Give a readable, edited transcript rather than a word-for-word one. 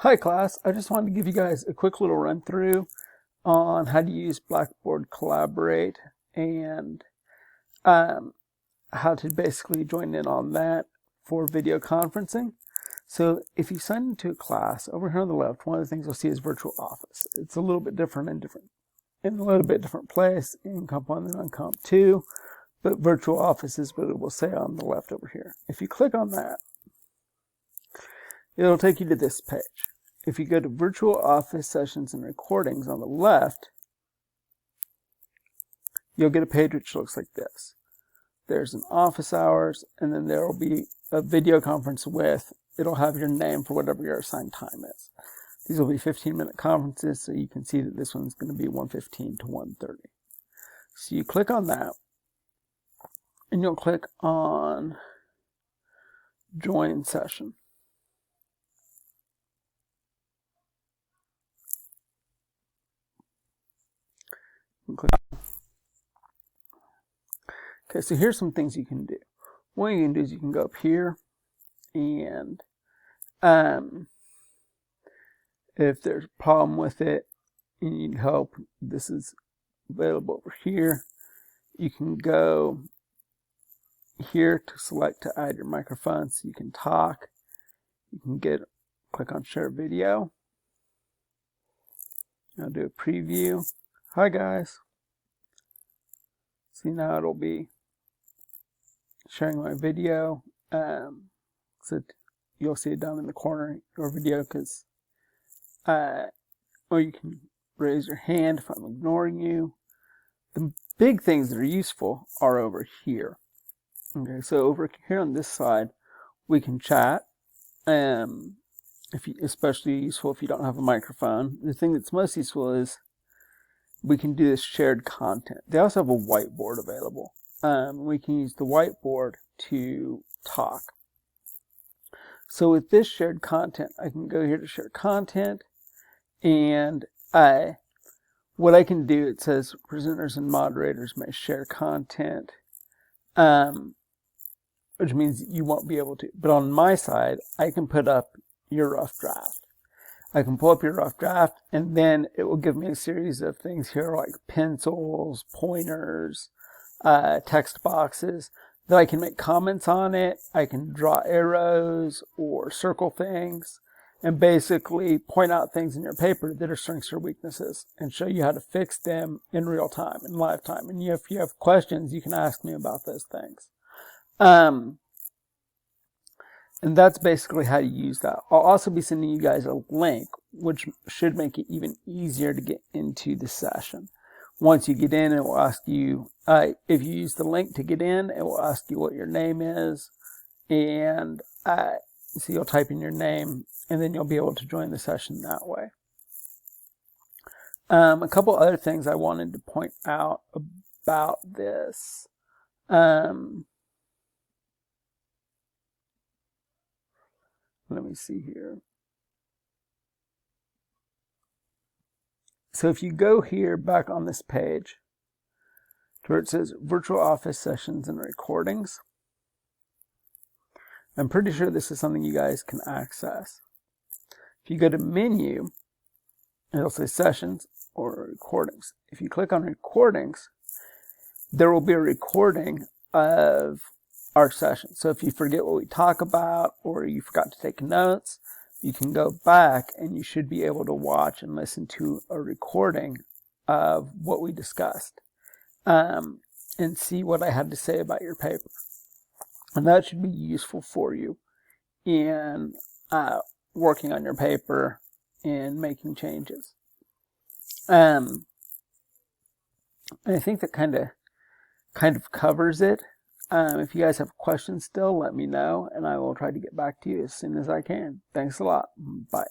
Hi class, I just wanted to give you guys a quick little run through on how to use Blackboard Collaborate and how to basically join in on that for video conferencing. So if you sign into a class, over here on the left, one of the things you'll see is Virtual Office. It's a little bit different in a little bit different place in Comp 1 than on Comp 2, but Virtual Office is what it will say on the left over here. If you click on that, it'll take you to this page. If you go to Virtual Office Sessions and Recordings on the left, you'll get a page which looks like this. There's an office hours, and then there will be a video conference with, it'll have your name for whatever your assigned time is. These will be 15-minute conferences, so you can see that this one's going to be 1:15 to 1:30. So you click on that, and you'll click on Join Session. Okay, so here's some things you can do. What you can do is you can go up here and if there's a problem with it and you need help, this is available over here. You can go here to select to add your microphone so you can talk. You can click on Share Video. I'll do a preview. Hi guys. See, now it'll be sharing my video. So you'll see it down in the corner, your video, because or you can raise your hand if I'm ignoring you. The big things that are useful are over here. Okay, so over here on this side, we can chat. Especially useful if you don't have a microphone. The thing that's most useful is we can do this shared content. They also have a whiteboard available. We can use the whiteboard to talk. So with this shared content, I can go here to share content, and what I can do, it says presenters and moderators may share content, which means you won't be able to. But on my side, I can put up your rough draft. I can pull up your rough draft, and then it will give me a series of things here like pencils, pointers, text boxes that I can make comments on it. I can draw arrows or circle things and basically point out things in your paper that are strengths or weaknesses and show you how to fix them in real time, in live time. And if you have questions, you can ask me about those things. And that's basically how you use that. I'll also be sending you guys a link, which should make it even easier to get into the session. Once you get in, it will ask you, if you use the link to get in, it will ask you what your name is. And so you'll type in your name, and then you'll be able to join the session that way. A couple other things I wanted to point out about this. Let me see here. So if you go here back on this page to where it says Virtual Office Sessions and Recordings, I'm pretty sure this is something you guys can access. If you go to Menu, it'll say Sessions or Recordings. If you click on Recordings, there will be a recording of our session. So if you forget what we talk about or you forgot to take notes, you can go back and you should be able to watch and listen to a recording of what we discussed and see what I had to say about your paper. And that should be useful for you in working on your paper and making changes. And I think that kind of covers it. If you guys have questions still, let me know, and I will try to get back to you as soon as I can. Thanks a lot. Bye.